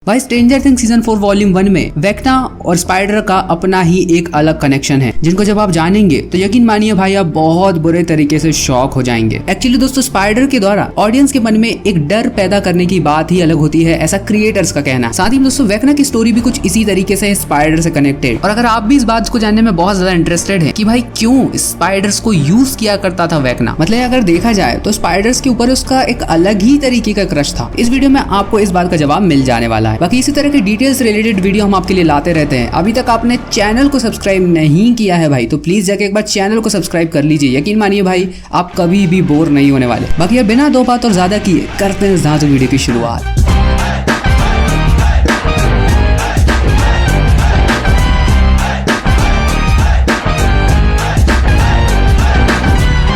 भाई stranger things season 4 volume 1 में वेक्ना और स्पाइडर का अपना ही एक अलग कनेक्शन है, जिनको जब आप जानेंगे तो यकीन मानिए भाई आप बहुत बुरे तरीके से शॉक हो जाएंगे। एक्चुअली दोस्तों स्पाइडर के द्वारा ऑडियंस के मन में एक डर पैदा करने की बात ही अलग होती है, ऐसा क्रिएटर्स का कहना। साथ ही दोस्तों वेक्ना की स्टोरी भी कुछ इसी तरीके से स्पाइडर से कनेक्टेड। और अगर आप भी इस बात को जानने में बहुत ज्यादा इंटरेस्टेड है कि भाई क्यों स्पाइडर्स को यूज किया करता था वेक्ना, मतलब अगर देखा जाए तो स्पाइडर्स के ऊपर उसका एक अलग ही तरीके का क्रश था। इस वीडियो में आपको इस बात का जवाब मिल जाने वाला है। बाकी इसी तरह के डिटेल्स रिलेटेड वीडियो हम आपके लिए लाते रहते हैं। अभी तक आपने चैनल को सब्सक्राइब नहीं किया है भाई तो प्लीज जाके एक बार चैनल को सब्सक्राइब कर लीजिए। यकीन मानिए भाई आप कभी भी बोर नहीं होने वाले। बाकी अब बिना दो बात और ज्यादा किए करते हैं वीडियो की शुरुआत।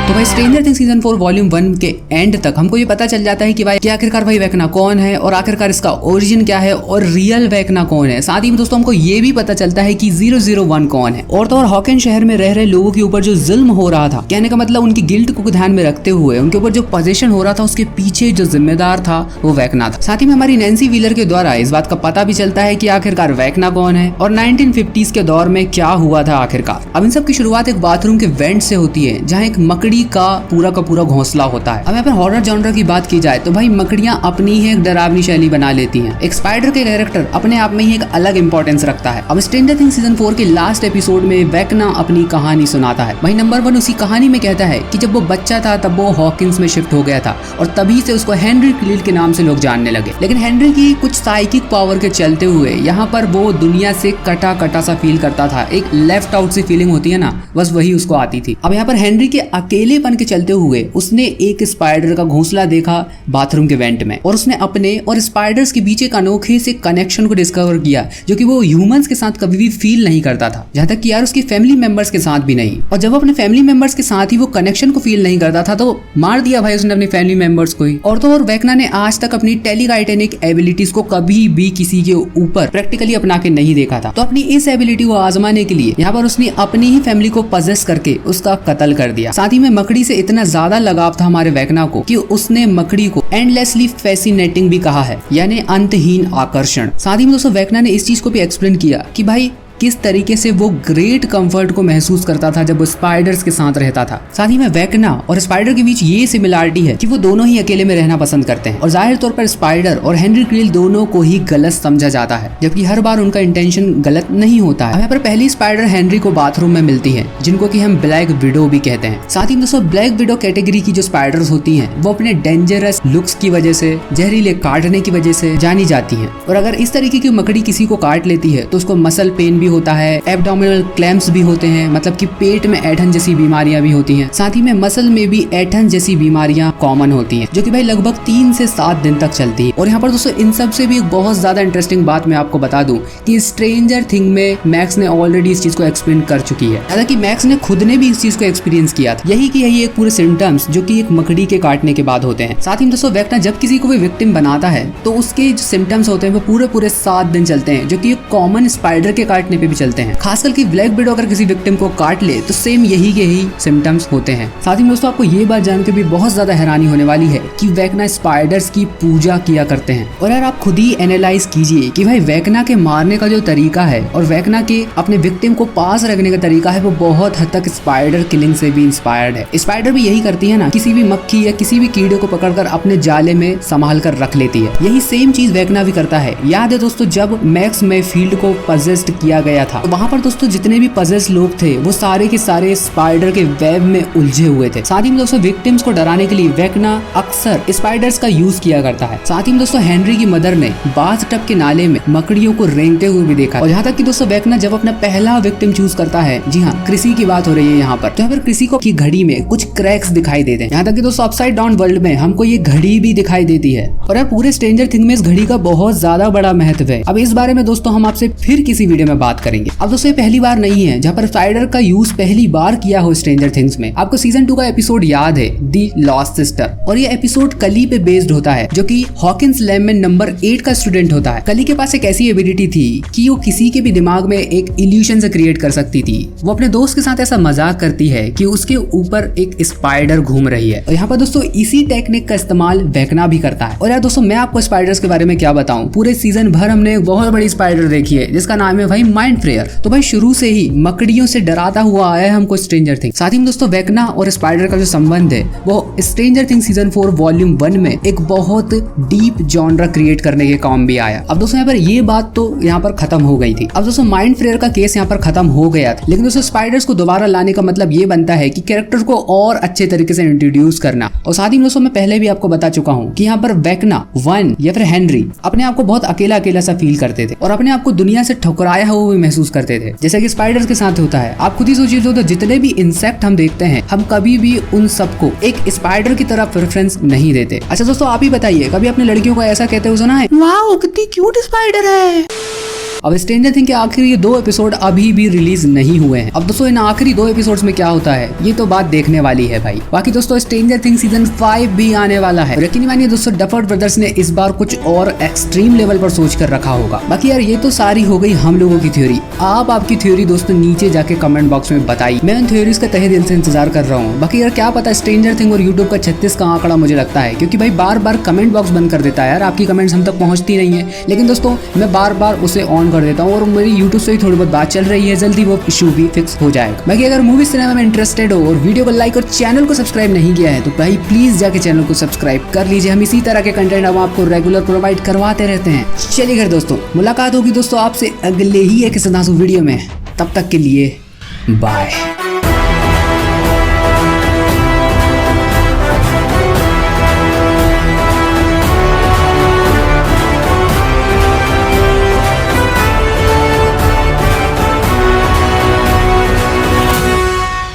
तो भाई स्ट्रेंजर थिंग्स सीजन 4 वॉल्यूम 1 के एंड तक हमको ये पता चल जाता है कि भाई आखिरकार भाई वेक्ना कौन है और आखिरकार इसका ओरिजिन क्या है और रियल वेक्ना कौन है। साथ ही में दोस्तों हमको ये भी पता चलता है कि 001 कौन है। और तो और हॉकेन शहर में रह रहे लोगों के ऊपर जो जुल्म हो रहा था, कहने का मतलब उनकी गिल्ट को ध्यान में रखते हुए उनके ऊपर जो पोजीशन हो रहा था उसके पीछे जो जिम्मेदार था वो वेक्ना था। साथ ही में हमारी नैन्सी व्हीलर के द्वारा इस बात का पता भी चलता है कि आखिरकार वेक्ना कौन है और 1950s के दौर में क्या हुआ था आखिरकार। अब इन सब की शुरुआत एक बाथरूम के वेंट से होती है जहाँ एक मकड़ी का पूरा घोंसला होता है। अब यहाँ पर हॉरर जॉनर की बात की जाए तो भाई मकड़ियां अपनी ही एक डरावनी शैली बना लेती हैं। एक स्पाइडर के कैरेक्टर अपने आप में ही एक अलग इंपॉर्टेंस रखता है। अब स्ट्रेंजर थिंग्स सीजन 4 के लास्ट एपिसोड में वेक्ना अपनी कहानी सुनाता है। भाई नंबर 1 उसी कहानी में कहता है कि जब वो बच्चा था तब वो हॉकिंस में शिफ्ट हो गया था और तभी से उसको हेनरी क्विल के नाम से लोग जानने लगे। लेकिन हेनरी की कुछ साइकिक पावर के चलते हुए यहाँ पर वो दुनिया से कटा सा फील करता था। एक लेफ्ट आउट सी फीलिंग होती है ना, बस वही उसको आती थी। अब यहाँ पर हेनरी के अकेलेपन के चलते हुए उसने एक स्पाइडर का घोंसला देखा बाथरूम के वेंट में और उसने अपने और स्पाइडर्स के बीच एक अनोखे से कनेक्शन को डिस्कवर किया जो कि वो ह्यूमंस के साथ कभी भी फील नहीं करता था, जहां तक कि यार उसकी फैमिली मेंबर्स के साथ भी नहीं। और जब अपने फैमिली मेंबर्स के साथ ही वो कनेक्शन को फील नहीं करता था तो मार दिया भाई उसने अपनी फैमिली मेंबर्स को ही। और तो और वेक्ना ने आज तक अपनी टेलीकाइनेटिक एबिलिटीज को कभी भी किसी के ऊपर प्रैक्टिकली अपना के नहीं देखा था। तो अपनी इस एबिलिटी को आजमाने के लिए यहाँ पर उसने अपनी ही फैमिली को पजेस करके उसका कत्ल कर दिया। साथ ही में मकड़ी से इतना ज्यादा लगाव था हमारे वेक्ना को कि उसने मकड़ी को एंडलेसली फैसिनेटिंग भी कहा है, यानी अंतहीन आकर्षण। साथ ही में दोस्तों वेक्ना ने इस चीज को भी एक्सप्लेन किया कि भाई किस तरीके से वो ग्रेट कंफर्ट को महसूस करता था जब वो स्पाइडर्स के साथ रहता था। साथ ही में वेक्ना और स्पाइडर के बीच ये सिमिलरिटी है कि वो दोनों ही अकेले में रहना पसंद करते हैं और जाहिर तौर पर स्पाइडर और हेनरी क्विल दोनों को ही गलत समझा जाता है, जबकि हर बार उनका इंटेंशन गलत नहीं होता है। यहाँ पर पहली स्पाइडर हेनरी को बाथरूम में मिलती है जिनको कि हम ब्लैक विडो भी कहते हैं। साथ ही दोस्तों ब्लैक विडो कैटेगरी की जो स्पाइडर्स होती है वो अपने डेंजरस लुक्स की वजह से, जहरीले काटने की वजह से जानी जाती है। और अगर इस तरीके की मकड़ी किसी को काट लेती है तो उसको मसल पेन भी होता है, एब्डोमिनल क्लैम्प्स भी होते हैं, मतलब कि पेट में ऐठन जैसी बीमारियां भी होती हैं। साथ ही में मसल में भी ऐठन जैसी बीमारियां कॉमन होती हैं जो कि भाई लगभग 3 से 7 दिन तक चलती है। और यहाँ पर दोस्तों इन सब से भी एक बहुत ज्यादा इंटरेस्टिंग बात मैं आपको बता दूं कि स्ट्रेंजर थिंग में मैक्स ने ऑलरेडी इस चीज को एक्सप्लेन कर चुकी है। हालांकि मैक्स ने खुद ने भी इस चीज को एक्सपीरियंस किया था, यही कि यही एक पूरे सिम्टम्स जो कि एक मकड़ी के काटने के बाद होते हैं। साथ ही दोस्तों वेक्ना जब किसी को भी विक्टिम बनाता है तो उसके जो सिम्टम्स होते हैं वो पूरे 7 दिन चलते हैं, जो कि कॉमन स्पाइडर के काटने पे भी चलते हैं। खासकर कि ब्लैक विडो अगर किसी विक्टिम को काट ले तो सेम यही के ही सिम्टम्स होते हैं। साथ ही में दोस्तों आपको ये बात जानकर भी बहुत ज्यादा हैरानी होने वाली है कि वेक्ना स्पाइडर्स की पूजा किया करते हैं। और यार आप खुद ही एनालाइज कीजिए कि भाई वेक्ना के मारने का जो तरीका है और वेक्ना के अपने विक्टिम को पास रखने का तरीका है वो बहुत हद तक स्पाइडर किलिंग से भी इंस्पायर्ड है। स्पाइडर भी यही करती है ना, किसी भी मक्खी या किसी भी कीड़े को पकड़कर अपने जाले में संभाल कर रख लेती है। यही सेम चीज वेक्ना भी करता है। याद है दोस्तों जब मैक्स मेफील्ड को पजेस्ड किया गया था तो वहां पर दोस्तों जितने भी पजेस लोग थे वो सारे के सारे स्पाइडर के वेब में उलझे हुए थे। साथ ही में दोस्तों विक्टिम्स को डराने के लिए वेक्ना अक्सर स्पाइडर्स का यूज किया करता है। साथ ही में दोस्तों हेनरी की मदर ने बाथटब के नाले में मकड़ियों को रेंगते हुए भी देखा। और यहाँ तक कि दोस्तों वेक्ना जब अपना पहला विक्टिम चूज करता है, जी हाँ क्रिसी की बात हो रही है यहाँ पर, तो यहाँ पर क्रिसी को की घड़ी में कुछ क्रैक्स दिखाई देते हैं। यहाँ तक कि दोस्तों अपसाइड डाउन वर्ल्ड में हमको ये घड़ी भी दिखाई देती है। और यार पूरे स्ट्रेंजर थिंग में इस घड़ी का बहुत ज्यादा बड़ा महत्व है। अब इस बारे में दोस्तों हम आपसे फिर किसी वीडियो में बात बात करेंगे। अब दोस्तों ये पहली बार नहीं है जहाँ पर स्पाइडर का यूज पहली बार किया हो स्ट्रेंजर थिंग्स में। आपको सीजन 2 का एपिसोड याद है, दी लॉस्ट सिस्टर, और ये एपिसोड कली पे बेस्ड होता है जो कि हॉकिंस लैब में नंबर 8 का स्टूडेंट होता है। कली के पास एक ऐसी एबिलिटी थी कि वो किसी के भी दिमाग में एक इल्यूशन से क्रिएट कर सकती थी। वो अपने दोस्त के साथ ऐसा मजाक करती है कि उसके ऊपर एक स्पाइडर घूम रही है, और यहाँ पर दोस्तों इसी टेक्निक का इस्तेमाल वेकना भी करता है। और यार दोस्तों मैं आपको स्पाइडर्स के बारे में क्या बताऊं, पूरे सीजन भर हमने एक बहुत बड़ी स्पाइडर देखी है जिसका नाम है भाई माइंड फ्लेयर। तो भाई शुरू से ही मकड़ियों से डराता हुआ आया है हमको स्ट्रेंजर थिंग्स। साथ ही में दोस्तों वेकना और स्पाइडर का जो संबंध है वो स्ट्रेंजर थिंग्स सीजन 4 वॉल्यूम 1 में एक बहुत डीप जॉनरा क्रिएट करने के काम भी आया। अब दोस्तों यहाँ पर ये बात तो यहाँ पर खत्म हो गई थी। अब दोस्तों माइंड फ्लेयर का केस यहाँ पर खत्म हो गया था, लेकिन दोस्तों स्पाइडर्स को दोबारा लाने का मतलब ये बनता है कि कैरेक्टर को और अच्छे तरीके से इंट्रोड्यूस करना। और साथ ही दोस्तों मैं पहले भी आपको बता चुका हूँ कि यहाँ पर वेकना, वन या फिर हेनरी अपने आप को बहुत अकेला अकेला सा फील करते थे और अपने आप को दुनिया से ठुकराया हुआ भी महसूस करते थे, जैसे कि स्पाइडर्स के साथ होता है। आप खुद ही सोचिए तो जितने भी इंसेक्ट हम देखते हैं हम कभी भी उन सबको एक स्पाइडर की तरह प्रेफरेंस नहीं देते। अच्छा दोस्तों आप ही बताइए, कभी अपने लड़कियों को ऐसा कहते हुए सुना है, वाओ कितनी क्यूट स्पाइडर है। अब स्ट्रेंजर थिंग्स के आखिरी ये 2 एपिसोड अभी भी रिलीज नहीं हुए हैं। अब दोस्तों इन आखिरी 2 एपिसोड्स में क्या होता है ये तो बात देखने वाली है भाई। बाकी दोस्तों स्ट्रेंजर थिंग्स सीजन 5 भी आने वाला है। यकीन मानिए दोस्तों डफर्ड ब्रदर्स ने इस बार कुछ और एक्सट्रीम लेवल पर सोच कर रखा होगा। बाकी यार ये तो सारी हो गई हम लोगों की थ्योरी। आप आपकी थ्योरी दोस्तों नीचे जाके कमेंट बॉक्स में बताइए, मैं उन थ्योरीज का तहे दिल से इंतजार कर रहा हूँ। बाकी यार क्या पता स्ट्रेंजर थिंग्स और यूट्यूब का 36 का आंकड़ा मुझे लगता है, क्योंकि भाई बार बार कमेंट बॉक्स बंद कर देता है यार, आपकी कमेंट्स हम तक पहुंचती नहीं है। लेकिन दोस्तों मैं बार बार उसे ऑन कर देता हूँ और मेरी यूट्यूब से ही थोड़ी बहुत बात चल रही है, जल्दी वो इशू भी फिक्स हो जाएगा। बाकी अगर मूवी सिनेमा में इंटरेस्टेड हो और वीडियो को लाइक और चैनल को सब्सक्राइब नहीं किया है तो भाई प्लीज जाके चैनल को सब्सक्राइब कर लीजिए। हम इसी तरह के कंटेंट हम आपको रेगुलर प्रोवाइड करवाते रहते हैं। चलिए घर दोस्तों मुलाकात होगी दोस्तों आपसे अगले ही एक वीडियो में, तब तक के लिए बाय।